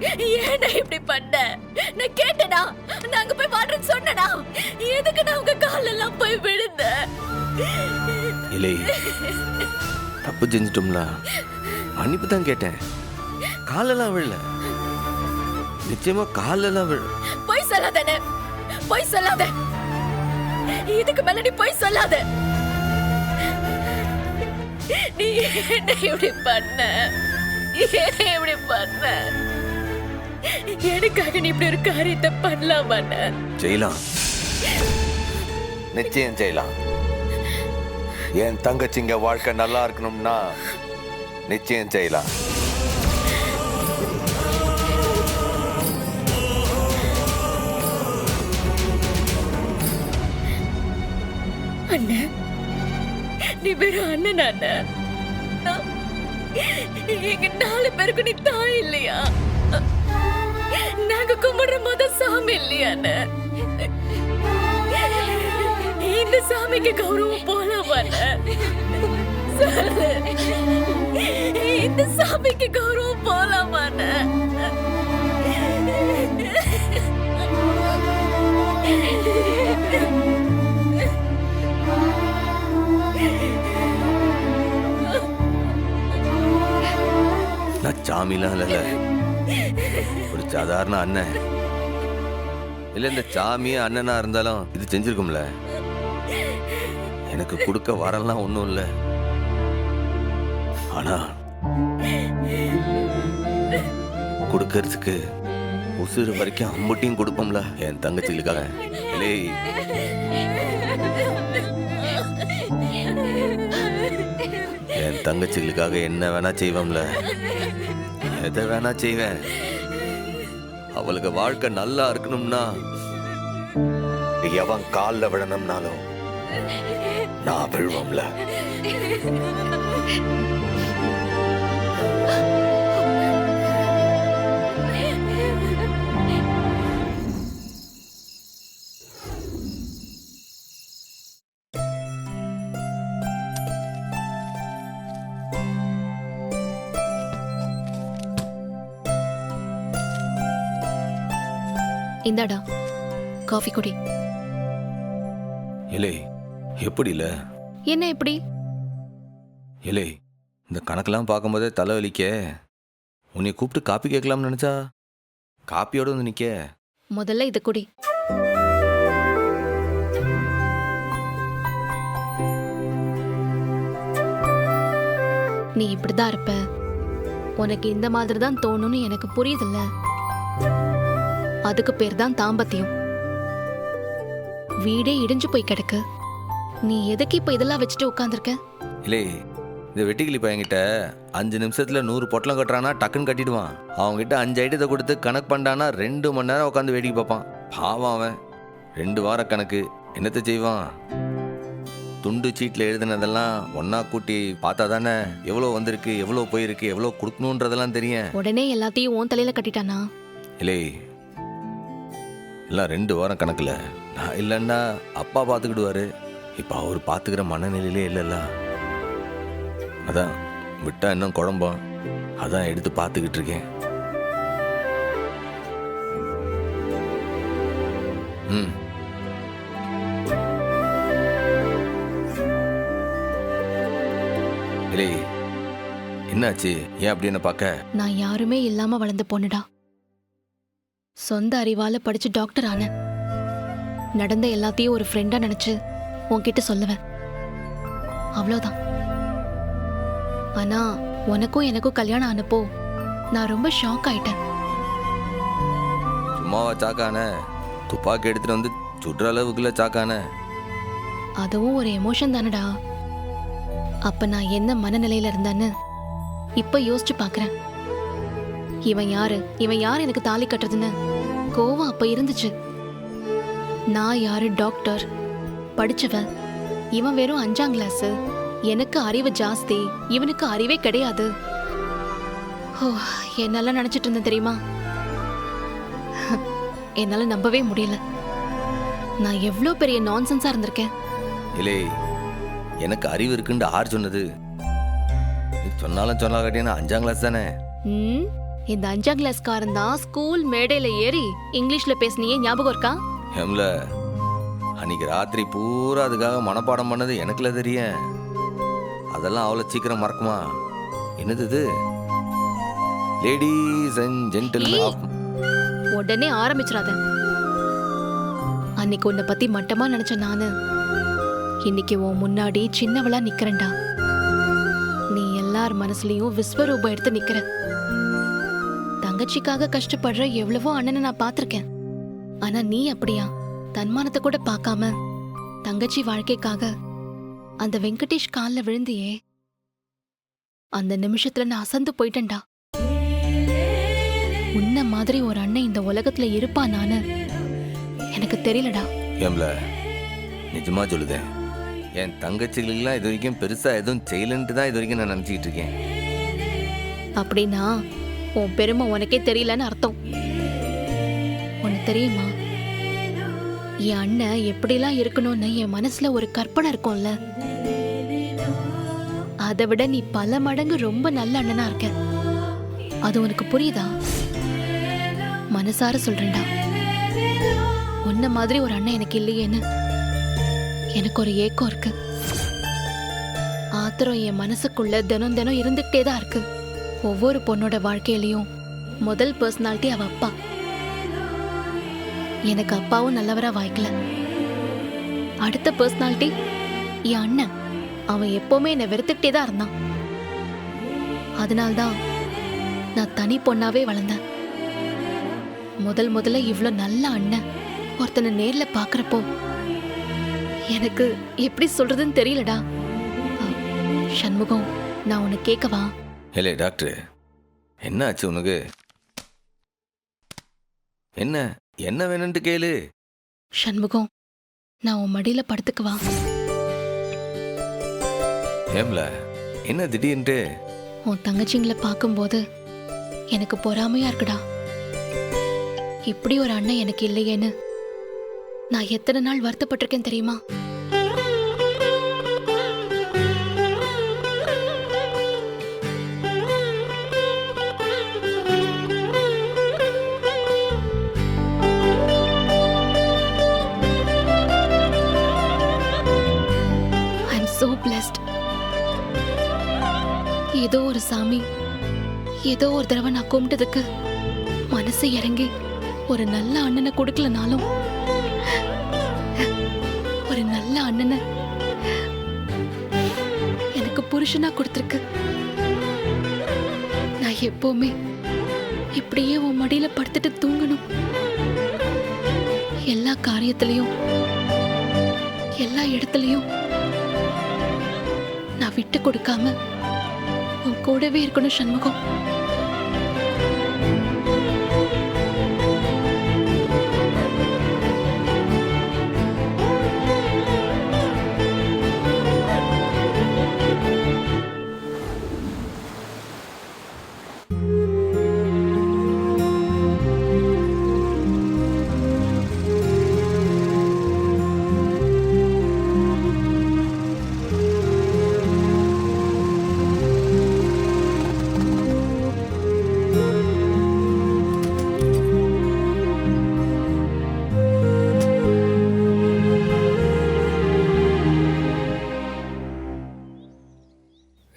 ஏன்டா இப்படி பண்ண? நான் கேட்டேனா? நான் அங்க போய் வாடுறேன்னு சொன்னேனா? எதுக்கு நான் உங்க காலெல்லாம் போய் விழுந்தேன்? இல்லை, தப்பு செஞ்சிட்டோம்ல, மன்னிப்பு தான் கேட்டேன். காலெல்லாம் விழல, நிச்சயமா காலெல்லாம் விழ. போய் சொல்லாதே, போய் சொல்லாத. இதுக்கு மேல நீ போய் சொல்லாத. நீ என்ன இப்படி பண்ண? ஏன் இப்படி பண்ண? எனக்காக நீ இப்படி ஒரு காரியத்தை பண்ணலாமா? செய்யலாம், நிச்சயம் செய்யலாம். என் தங்கச்சிங்க வாழ்க்கை நல்லா இருக்கணும்னா நிச்சயம் செய்யலாம். அண்ணன், நீ வெறும் அண்ணன் அண்ணன். எங்க 4 பேருக்கு நீ தாய் இல்லையா? நாங்க கும்பிடுற முத சாமி இல்லையா அண்ணன்? இந்த சாமிக்கு கௌரவம் போலாமா அண்ணன்? சொல்லு, இந்த சாமிக்கு கௌரவம் போலாமா அண்ணன்? நான் சாமிலாம் இல்ல, ஒரு சாதாரண அண்ணன். இல்ல, இந்த சாமியே அண்ணனா இருந்தாலும் இது செஞ்சிருக்கும்ல. எனக்கு கொடுக்க வரலாம் ஒண்ணும் இல்ல, ஆனா கொடுக்கறதுக்கு உசுறு வரைக்கும் அம்புட்டியும் கொடுப்போம்ல என் தங்கச்சிகளுக்காக. இல்லை, என் தங்கச்சிகளுக்காக என்ன வேணா செய்வோம்ல, எதை வேணா செய்வேன். அவளுக்கு வாழ்க்கை நல்லா இருக்கணும்னா எவன் காலில் விழணும்னாலும் நான் விழுவோம்ல. இந்தாடா காஃபி குடி. இல்லை, எப்படி இல்ல? என்ன எப்படி? இல்லை, இந்த கணக்கெல்லாம் பார்க்கும்போதே தலைவலிக்க. உன்னை கூப்பிட்டு காப்பி கேட்கலாம்னு நினைச்சா காப்பியோட வந்து நிக்க. முதல்ல இதை குடி. நீ இப்படிதான் இருப்ப, உனக்கு இந்த மாதிரி தான் தோணும்னு எனக்கு புரியுதுல்ல. அதுக்கு பேர் தான் தாம்பத்தியம். வீடே இடிஞ்சு போய் கிடக்கு, நீ எதுக்கு இப்ப இதெல்லாம் வச்சுட்டு உட்கார்ந்திருக்க? இல்லை, இந்த வெட்டிக்கிளி பையன்கிட்ட 5 நிமிஷத்துல 100 பொட்டலம் கட்டுறானா டக்குன்னு கட்டிடுவான். அவன்கிட்ட 5 ஐட்டத்தை கொடுத்து கணக்கு பண்ணானா 2 மணி நேரம் உட்காந்து வேடிக்கை பார்ப்பான். பாவம் அவன். 2 வார கணக்கு என்னத்தை செய்வான்? துண்டு சீட்டில் எழுதுனதெல்லாம் ஒன்னா கூட்டி பார்த்தா தானே எவ்வளோ வந்திருக்கு, எவ்வளோ போயிருக்கு, எவ்வளோ கொடுக்கணுன்றதெல்லாம் தெரியும். உடனே எல்லாத்தையும் உன் தலையில கட்டிட்டானா? இல்லை, எல்லாம் 2 வாரம் கணக்கில். நான் இல்லைன்னா அப்பா பார்த்துக்கிடுவாரு. இப்போ அவர் பார்த்துக்கிற மனநிலையிலே இல்லைல்ல. அதான் விட்டா இன்னும் குழம்பம், அதான் எடுத்து பார்த்துக்கிட்டு இருக்கேன். ம், இல்லை, என்னாச்சு? ஏன் அப்படி என்ன பார்க்க? நான் யாருமே இல்லாம வளர்ந்து பொண்ணுடா. சொந்த அறிவால படிச்சு டாக்டர் ஆன. நடந்த எல்லாத்தையும் ஒரு ஃப்ரெண்டா நினைச்சு உன்கிட்ட சொல்லுவேன், அவ்வளவுதான். ஆனா உனக்கும் எனக்கும் கல்யாணம் ஆனப்போ நான் ரொம்ப ஷாக் ஆயிட்டேன். சும்மாவா சாக்கான? துப்பாக்கி எடுத்துட்டு வந்து சுடுற அளவுக்குள்ள சாக்கான? அதுவும் ஒரு எமோஷன் தானடா. அப்ப நான் என்ன மனநிலையில இருந்தேன்னு இப்ப யோசிச்சு பாக்குறேன். இவன் யாரு எனக்கு தாலி கட்டுறதுன்னு கோவம் அப்ப இருந்துச்சு. நான் யாரு? டாக்டர், படிச்சவன். இவன் வெறும் 5ஆம் கிளாஸ். எனக்கு அறிவு ஜாஸ்தி, இவனுக்கு அறிவே கிடையாது. ஓ, என்னெல்லாம் நினைச்சிட்டு இருந்தேன் தெரியுமா? என்னால நம்பவே முடியல. நான் எவ்வளவு பெரிய நான்சென்ஸா இருந்திருக்கேன். இல்லை, எனக்கு அறிவு இருக்குன்னு ஆறு சொன்னது? சொன்னாலும் சொன்னா கட்டியா 5ஆம் கிளாஸ் தானே. இந்த 5ஆம் கிளாஸ்காரன் தான் ஸ்கூல் மேடையில ஏறி இங்கிலீஷ்ல பேசினியே ஞாபகம் இருக்கா? ஹேம்ல, அன்னைக்கு ராத்திரி பூரா அதுக்காக மனப்பாடம் பண்ணது எனக்குல தெரியும். அதெல்லாம் அவ்வளோ சீக்கிரம் மறக்குமா? என்னது இது? Ladies and gentlemen. உடனே ஆரம்பிச்சிடாத. அன்னைக்கு உன்னை பத்தி மட்டமா நினைச்ச நானு இன்னைக்கு உன் முன்னாடி சின்னவளா நிக்கிறேன்டா. நீ எல்லார் மனசுலயும் விஸ்வரூபம் எடுத்து நிக்கிற. தங்கச்சிக்காக கஷ்டப்படுற எவ்வளவோ அண்ணனை நான் பாத்திருக்கேன். ஆனா நீ அப்படியா? தன்மானத்தை கூட பார்க்காம தங்கச்சி வாழ்க்கைக்காக அந்த வெங்கடேஷ் கால்ல விழுந்தியே, அந்த நிமிஷத்துல நான் அசந்து போயிட்டேன்டா. உன்ன மாதிரி ஒரு அண்ணன் இந்த உலகத்துல இருப்பானான்னு எனக்கு தெரியலடா. ஏம்ல, நிஜமா சொல்லுதேன், என் தங்கச்சிகளுக்கெல்லாம் இது வரைக்கும் பெருசா எதுவும் செய்யலன்ட்டு தான் இது வரைக்கும் நான் நினச்சிக்கிட்டு இருக்கேன். அப்படின்னா உன் பெருமை உனக்கே தெரியலன்னு அர்த்தம். உனக்கு தெரியுமா, என் அண்ணன் எப்படிலாம் இருக்கணும்னு என் மனசுல ஒரு கற்பனை இருக்கும்ல, அதை விட நீ பல மடங்கு ரொம்ப நல்ல அண்ணனா இருக்க. அது உனக்கு புரியுதா? மனசார சொல்றேன்டா, உன்ன மாதிரி ஒரு அண்ணன் எனக்கு இல்லையேன்னு எனக்கு ஒரு ஏக்கம் இருக்கு. ஆத்திரம் என் மனசுக்குள்ள தினம் தினம் இருந்துகிட்டே தான் இருக்கு. ஒவ்வொரு பொண்ணோட வாழ்க்கையிலையும் முதல் பர்சனாலிட்டி அவ அப்பா. எனக்கு அப்பாவும் நல்லவரா வாய்க்கல. அடுத்த பர்சனாலிட்டி என் அண்ணன். அவன் எப்பவுமே என்னை வெறுத்துக்கிட்டே தான் இருந்தான். அதனால்தான் நான் தனி பொண்ணாவே வளர்ந்தேன். முதல்ல இவ்வளவு நல்ல அண்ணன் ஒருத்தனை நேர்ல பாக்குறப்போ எனக்கு எப்படி சொல்றதுன்னு தெரியலடா. சண்முகம், நான் உன்னை கேட்கவா? இல்லை டாக்டர், என்ன ஆச்சு உனக்கு? என்ன என்ன வேணும்ட்டு கேளு. சண்முகம், நான் உன் மடியில படுத்துக்குவா? ஏம்ல, என்ன திடீர்னுட்டு? உன் தங்கச்சிங்களை பார்க்கும்போது எனக்கு பொறாமையா இருக்குடா. இப்படி ஒரு அண்ணன் எனக்கு இல்லையேன்னு நான் எத்தனை நாள் வருத்தப்பட்டிருக்கேன் தெரியுமா? ஏதோ ஒரு சாமி ஏதோ ஒரு தடவை நான் கும்பிட்டதுக்கு மனசு இறங்கி ஒரு நல்ல அண்ணனை கொடுக்கலனாலும் ஒரு நல்ல அண்ணனை எனக்கு புருஷனா கொடுத்திருக்கு. நான் எப்பவுமே இப்படியே உன் மடியில படுத்துட்டு தூங்கணும். எல்லா காரியத்திலையும் எல்லா இடத்துலயும் நான் விட்டு கொடுக்காம உன் கூடவே இருக்கணும் சண்முகம்.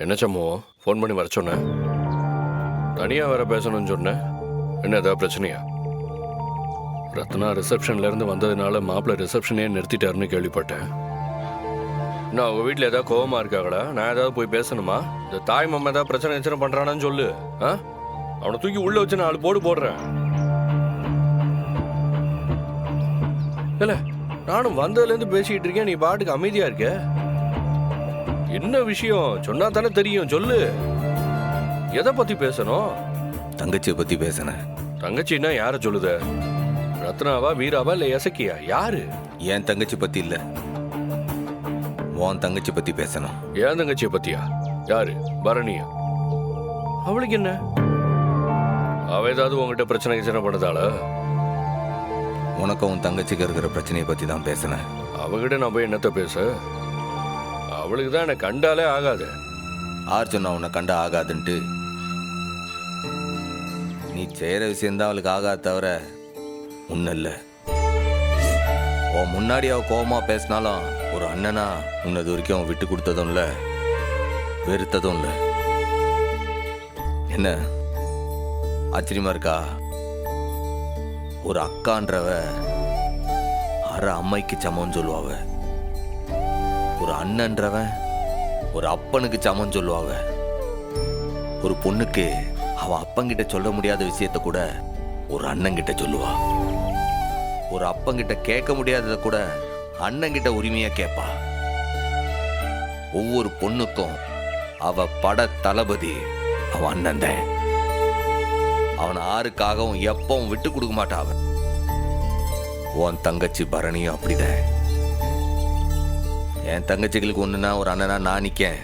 என்ன சம்மோ ஃபோன் பண்ணி வர சொன்னேன்? தனியாக வேற பேசணும்னு சொன்னேன். என்ன ஏதாவது பிரச்சனையா? ரத்னா ரிசப்ஷன்லேருந்து வந்ததுனால மாப்பிள்ளை ரிசப்ஷனே நிறுத்திட்டாருன்னு கேள்விப்பட்டேன். நான் உங்கள் வீட்டில் ஏதாவது கோவமாக இருக்காங்களா? நான் ஏதாவது போய் பேசணுமா? இந்த தாய் மாமா ஏதாவது பிரச்சனை பண்ணுறானான்னு சொல்லு. அவனை தூக்கி உள்ளே வச்சு நான் 4 போடு போடுறேன். இல்லை, நானும் வந்ததுலேருந்து பேசிக்கிட்டு இருக்கேன், நீ பாட்டுக்கு அமைதியாக இருக்க. என்ன விஷயம் சொன்னா தானே தெரியும், சொல்லு. எதை பத்தி பேசணும்? தங்கச்சியை பத்தி பேசினேன். தங்கச்சின்னா யார சொல்லுத? ரத்னாவா, வீராவா, இல்ல எசக்கியா? யாரு? என் தங்கச்சி பத்தி இல்ல, உன் தங்கச்சி பத்தி பேசணும். என் தங்கச்சியை பத்தியா? யாரு? பரணியா? அவளுக்கு என்ன? அவ ஏதாவது உங்ககிட்ட பிரச்சனை பண்ணதால? உனக்கும் உன் தங்கச்சிக்கு இருக்கிற பிரச்சனையை பத்தி தான் பேசினேன். அவகிட்ட நான் போய் என்னத்த பேச? அவளுக்கு தான் என்னை கண்டாலே ஆகாது. ஆர் சொன்னா உன்னை கண்டா ஆகாதுன்ட்டு? நீ செய்கிற விஷயந்தான் அவளுக்கு ஆகாத தவிர ஒன்றும் இல்லை. உன் முன்னாடி அவள் கோபமாக பேசினாலும் ஒரு அண்ணனா உன்னது வரைக்கும் அவன் விட்டு கொடுத்ததும் இல்லை, வெறுத்ததும் இல்லை. என்ன ஆச்சரியமா இருக்கா? ஒரு அக்கான்றவ அரை அம்மைக்கு சமம்னு சொல்லுவாவ, ஒரு அண்ணன்றவன் ஒரு அப்பனுக்கு சமம்னு சொல்லுவாவ. ஒரு பொண்ணுக்கு அவன் அப்பங்கிட்ட சொல்ல முடியாத விஷயத்த கூட ஒரு அண்ணங்கிட்ட சொல்லுவா. ஒரு அப்பங்கிட்ட கேட்க முடியாததை கூட அண்ணங்கிட்ட உரிமையா கேட்பா. ஒவ்வொரு பொண்ணுக்கும் அவ பட தளபதி அவன் அண்ணன் தான். அவன் ஆருக்காகவும் எப்பவும் விட்டு கொடுக்க மாட்டான். அவன் உன் தங்கச்சி பரணியும் அப்படிதான். என் தங்கச்சிகளுக்கு ஒண்ணுனா ஒரு அண்ணனா நான் நிக்கேன்.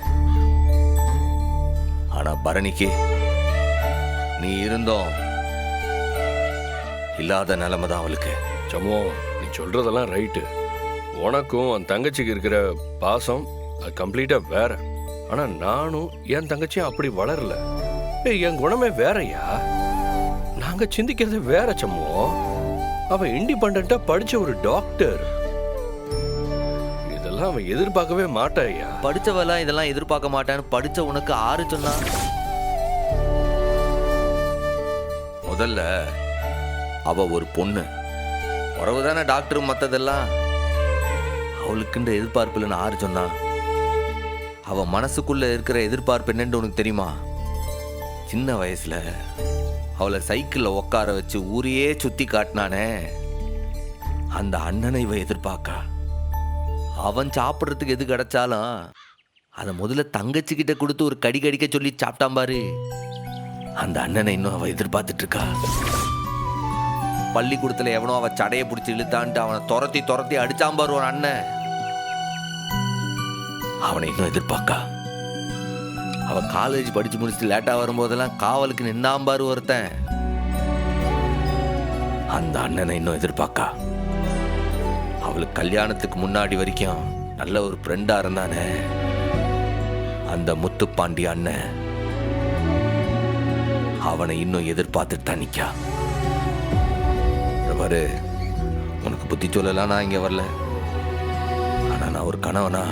ஆனா பரணிக்கு நீ இருந்தோம் இல்லாத நிலைமை தான் அவளுக்கு. சமோ, நீ சொல்றதெல்லாம் ரைட்டு. உனக்கும் அந்த தங்கச்சிக்கு இருக்கிற பாசம் அது கம்ப்ளீட்டா வேற. ஆனா நானும் என் தங்கச்சியும் அப்படி வளரல. என் குணமே வேறயா. நாங்க சிந்திக்கிறது வேற சம்மோ. அவ இண்டிபெண்டா படிச்ச ஒரு டாக்டர். இதெல்லாம் அவன் எதிர்பார்க்கவே மாட்டாயா. படிச்சவெல்லாம் இதெல்லாம் எதிர்பார்க்க மாட்டான்னு படிச்ச உனக்கு ஆறு சொன்னா? முதல்ல அவ ஒரு பொண்ணு, உறவுதானே டாக்டர். மற்றதெல்லாம் அவளுக்குன்ற எதிர்பார்ப்பு இல்லைன்னு ஆறு சொன்னா? அவ மனசுக்குள்ள இருக்கிற எதிர்பார்ப்பு என்னன்னு உனக்கு தெரியுமா? சின்ன வயசுல அவளை சைக்கிள்ல உட்கார வச்சு ஊரையே சுத்தி காட்டினானே அந்த அண்ணனை இவ எதிர்பார்க்கா. அவன் சாப்பிட்றதுக்கு எது கிடைச்சாலும் அதை முதல்ல தங்கச்சி கிட்ட கொடுத்து ஒரு கடி கடிக்க சொல்லி சாப்பிட்டான் பாரு. அந்த அண்ணனை இன்னும் அவ எதிர்பார்த்துட்டு இருக்கா. பள்ளிக்கூடத்துல எவனோ அவ சடையை பிடிச்சி இழுத்தான்ட்டு அவனை துரத்தி துரத்தி அடிச்சான் பாரு ஒரு அண்ணன். அவனை இன்னும் எதிர்பார்க்கா. அவ காலேஜ் படிச்சு முடிச்சுட்டு லேட்டா வரும்போதெல்லாம் காவலுக்கு நின்னாம்பாரு ஒருத்தன். அந்த அண்ணனை இன்னும் எதிர்பார்க்கா. அவளுக்கு கல்யாணத்துக்கு முன்னாடி வரைக்கும் நல்ல ஒரு ஃப்ரெண்டா இருந்தானே அந்த முத்துப்பாண்டி அண்ணன், அவனை இன்னும் எதிர்பார்த்துட்டு தான் நிக்கா. பாரு, உனக்கு புத்தி சொல்லலாம் நான் இங்க வரல. ஆனா நான் ஒரு கணவனா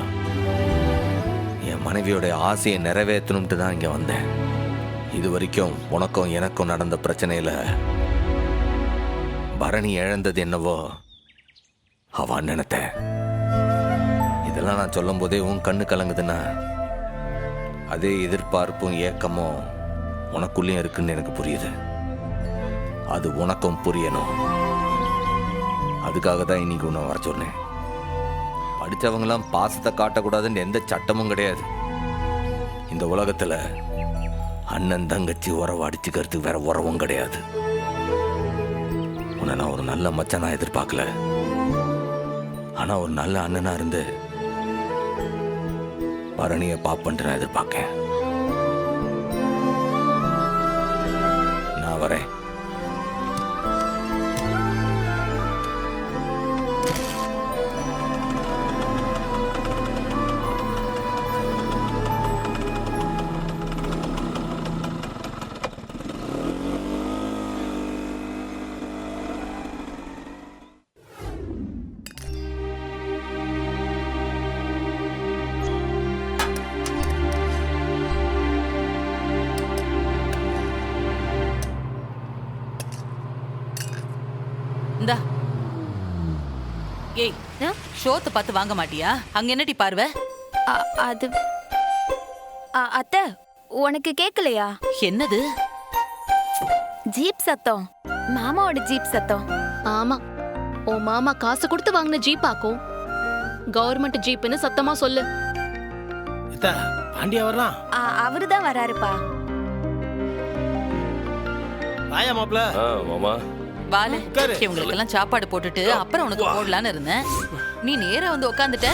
என் மனைவியோட ஆசையை நிறைவேற்றணும்ட்டு தான் இங்க வந்தேன். இது வரைக்கும் உனக்கும் எனக்கும் நடந்த பிரச்சனையில பரணி இழந்தது என்னவோ அவ அண்ணனத்தை. இதெல்லாம் நான் சொல்லும் போதே உன் கண்ணு கலங்குதுன்னா அதே எதிர்பார்ப்பும் ஏக்கமும் உனக்குள்ளேயும் இருக்குன்னு எனக்கு புரியுது. அது உனக்கும் புரியணும். அதுக்காக தான் இன்னைக்கு உன்னை வர சொன்னேன். படித்தவங்களாம் பாசத்தை காட்டக்கூடாதுன்னு எந்த சட்டமும் கிடையாது. இந்த உலகத்துல அண்ணன் தங்கச்சி உறவு அடிச்சுக்கிறதுக்கு வேற உறவும் கிடையாது. உன்னை நான் ஒரு நல்ல மச்சானா எதிர்பார்க்கல. ஆனா ஒரு நல்ல அண்ணனா இருந்து பரணிய பாப்பன்ட்டு நான் எதிர்பார்க்கேன். நான் வரேன். இந்தா. ஏய், ஷோத்தை பார்த்து வாங்க மாட்டியா? அங்க என்னடி பார்வை? அது அத்தை, உனக்கு கேட்கலையா? என்னது? ஜீப் சத்தம், மாமாவோட ஜீப் சத்தம். ஆமா, உன் மாமா காசு கொடுத்து வாங்கின ஜீப் ஆக்கும். கவர்மெண்ட் ஜீப்னு சத்தமா சொல்லு. பாண்டியா வர்றான். அவருதான் வராருப்பா. வாயா மாப்ள. மாமா வால, இவங்களுக்கெல்லாம் சாப்பாடு போட்டுட்டு அப்புறம் உனக்கு போடலான்னு இருந்தேன். நீ நேரா வந்து உட்காந்துட்ட.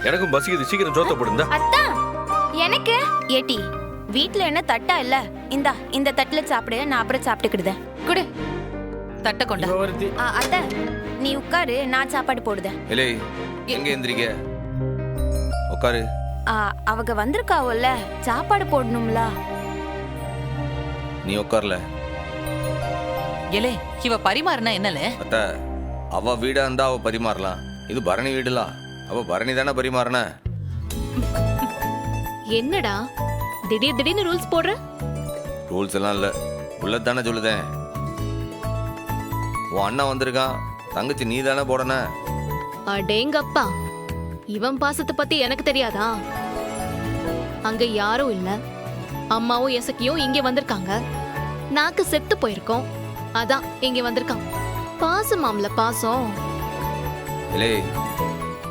எனக்கும் பசிக்குது, சீக்கிரம் சோத்த போடுந்தா. அத்தா, எனக்கு ஏட்டி வீட்ல என்ன தட்டா இல்ல? இந்தா, இந்த தட்டுல சாப்பிடு, நான் அப்புறம் சாப்பிட்டுக்கிடுதேன். குடு, தட்டை கொண்டா. அத்தை, நீ உட்காரு, நான் சாப்பாடு போடுதேன். இல்லை, எங்க எந்திரிக்க? உட்காரு. அவங்க வந்திருக்காவல்ல, சாப்பாடு போடணும்ல. நீ உட்கார்ல. ஏலே இவ பரிமாறினா என்னல? அத்த, அவ வீடா இருந்தா அவ பரிமாறலாம். இது பரணி வீடுலாம். அவ பரணி தானே பரிமாறின. என்னடா திடீர்னு ரூல்ஸ் போடுற? ரூல்ஸ் எல்லாம் இல்ல, உள்ளதானே சொல்லுதேன். உன் அண்ணன் வந்திருக்கான், தங்கச்சி நீ தானே போடன. அடேங்கப்பா, இவன் பாசத்தை பத்தி எனக்கு தெரியாதா? அங்க யாரும் இல்ல, அம்மாவும் எசக்கியும் இங்க வந்திருக்காங்க. நாக்கு செத்து போயிருக்கோம், அதான் இங்க வந்திருக்கான். பாசமாம்ல பாசம். இல்லே,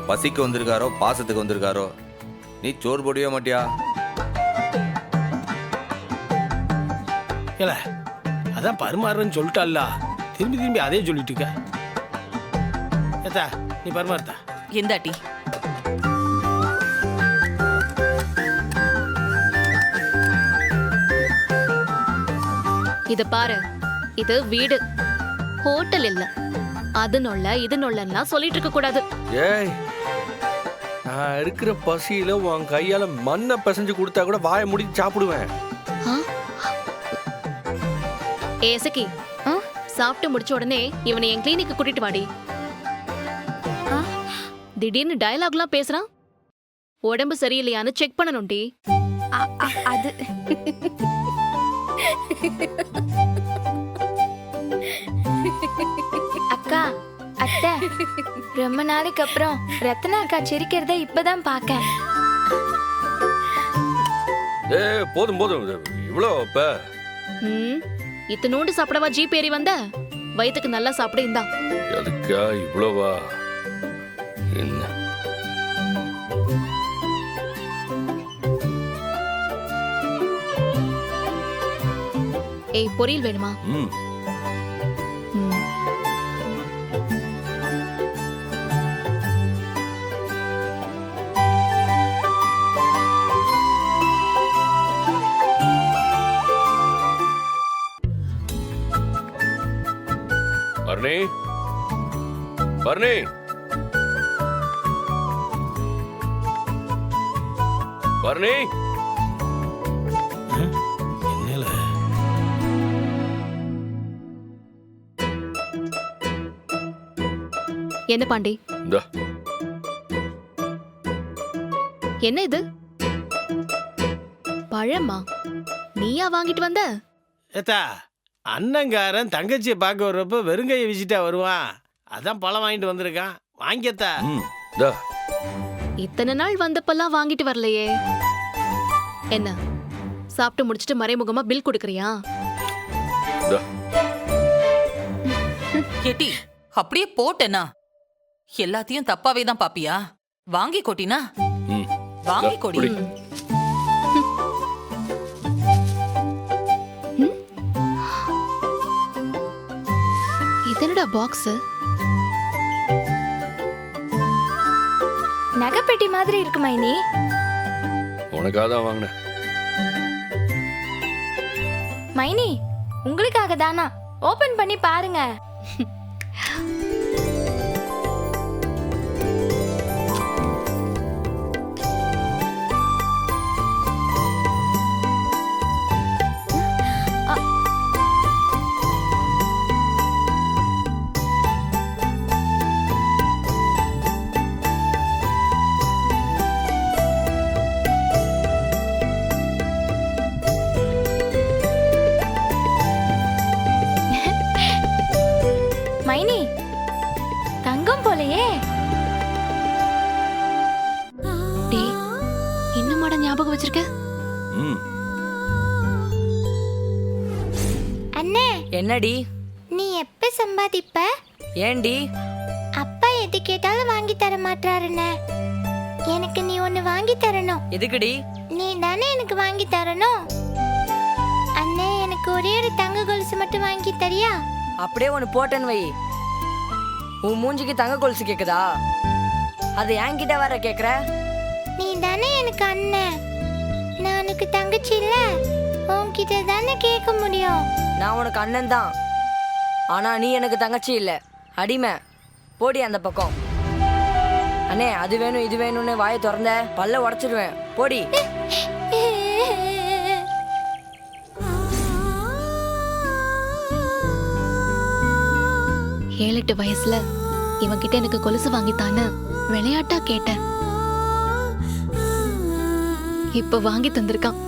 பசிக்கு வந்திருக்காரோ பாசத்துக்கு வந்திருக்காரோ, நீ சோறு போடவே மாட்டியா? இல்ல அதான் பரிமாறுன்னு சொல்லிட்டால, திரும்பி அதே சொல்லிட்டு இருக்க. ஏத்தா நீ பரிமாறுத்தா. எந்தாட்டி இத பாரு, இது வீடு, ஹோட்டல் இல்ல. அது நொல்ல இது நொல்லன்னா சொல்லிட்டு இருக்க கூடாது. ஏய், நான் இருக்கிற பசியில உன் கையால மண்ணை பிசைஞ்சு கொடுத்தா கூட வாயை மூடி சாப்பிடுவேன். ஏசக்கி, சாப்பிட்டு முடிச்ச உடனே இவனை என் கிளினிக்கு கூட்டிட்டு வாடி. திடீர்னு டயலாக்லாம் பேசுறான். உடம்பு சரியில்லையான்னு செக் பண்ணணும்டி. அது அக்கா, அத்தை, ரொம்ப நாளைக்கு அப்புறம் ரத்னா அக்கா சிரிக்கிறத இப்பதான் பாக்க. போதும் போதும், இவ்வளோ இப்ப இத்தனோண்டு சாப்பிடவா ஜீப் ஏறி வந்த? வயிற்றுக்கு நல்லா சாப்பிட இந்தா. எதுக்கா இவ்வளோவா? என்ன ஏய், பொரியல் வேணுமா? ம் ம். பர்ணி, பர்ணி, பர்ணி. என்னல என்ன பாண்டி, இந்தா. என்ன இது? பழமா? நீயா வாங்கிட்டு வந்த? ஏத்தா, அண்ணங்காரன் தங்கச்சியை பார்க்க வர்றப்ப வெறுங்கையை வீசிட்டா வருவான். அதான் பழம் வாங்கிட்டு வந்திருக்கான். வாங்கியத்தா. ம், இந்தா. இத்தனை நாள் வந்தப்பெல்லாம் வாங்கிட்டு வரலையே. என்ன சாப்பிட்டு முடிச்சிட்டு மறைமுகமா பில் கொடுக்கறியா? இந்தா. கேட்டி அப்படியே போட்டேனா? எல்லாத்தையும் தப்பாவே தான் பாப்பியா? வாங்கி கொட்டினா ம், வாங்கி இந்தா, கொடி. குடி. இதனடா பாக்ஸ்? நகைப்பெட்டி மாதிரி இருக்கு மைனி. உனக்காக தான் வாங்கினேன். மைனி, உங்களுக்காக தானா? ஓபன் பண்ணி பாருங்க. மைனி, தங்கம் போலயே. டேய், இன்னுமாடா ஞாபகம் வச்சிருக்க? ம், அண்ணே, என்னடி? நீ எப்ப சம்பாதிப்ப? ஏண்டி? அப்பா எது கேட்டாலும் வாங்கி தர மாட்டாருண்ணே. எனக்கு நீ ஒன்னு வாங்கி தரணும். எதுக்குடி? நீ தானே எனக்கு வாங்கி தரணும். அண்ணே, எனக்கு ஒரே ஒரு தங்க கொலுசு மட்டும் வாங்கி தரியா? அப்படியே ஒன்று போட்டேன்னு வை. உன் மூஞ்சிக்கு தங்க கொலுசு கேக்குதா? அது என்கிட்ட வர கேக்குற? நீ தானே எனக்கு அண்ணன், நான் உனக்கு தங்கச்சி இல்ல. உன்கிட்ட தானே கேட்க முடியும். நான் உனக்கு அண்ணன் தான், ஆனா நீ எனக்கு தங்கச்சி இல்ல, அடிமை. போடி அந்த பக்கம். அண்ணே அது வேணும் இது வேணும்னு வாயை திறந்த பல்ல உடைச்சிடுவேன் போடி. 7-8 வயசுல இவன்கிட்ட எனக்கு கொலுசு வாங்கித்தான்னு விளையாட்டா கேட்டேன். இப்ப வாங்கி தந்திருக்கான்.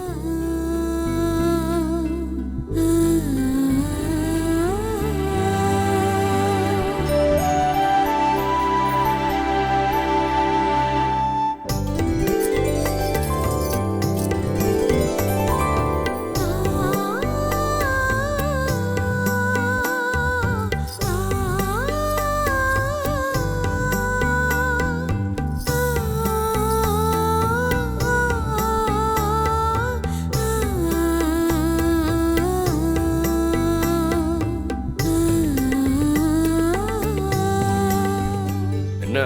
என்ன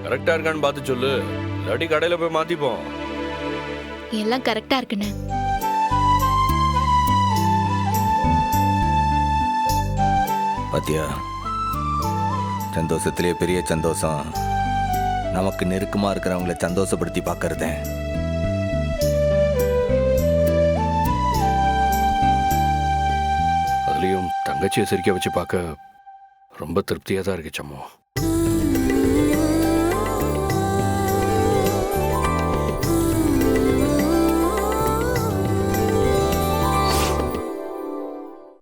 கரெக்டா இருக்கான்னு பார்த்து சொல்லு, இல்லாட்டி கடையில போய் மாத்திப்போம். எல்லாம் கரெக்டா இருக்குண்ணே. பாத்தியா, சந்தோஷத்திலேயே பெரிய சந்தோஷம் நமக்கு நெருக்கமா இருக்கிறவங்களை சந்தோஷப்படுத்தி பார்க்கறது. அதுலயும் தங்கச்சியை சிரிக்க வச்சு பார்க்க ரொம்ப திருப்தியா தான் இருக்கு சம்மோ.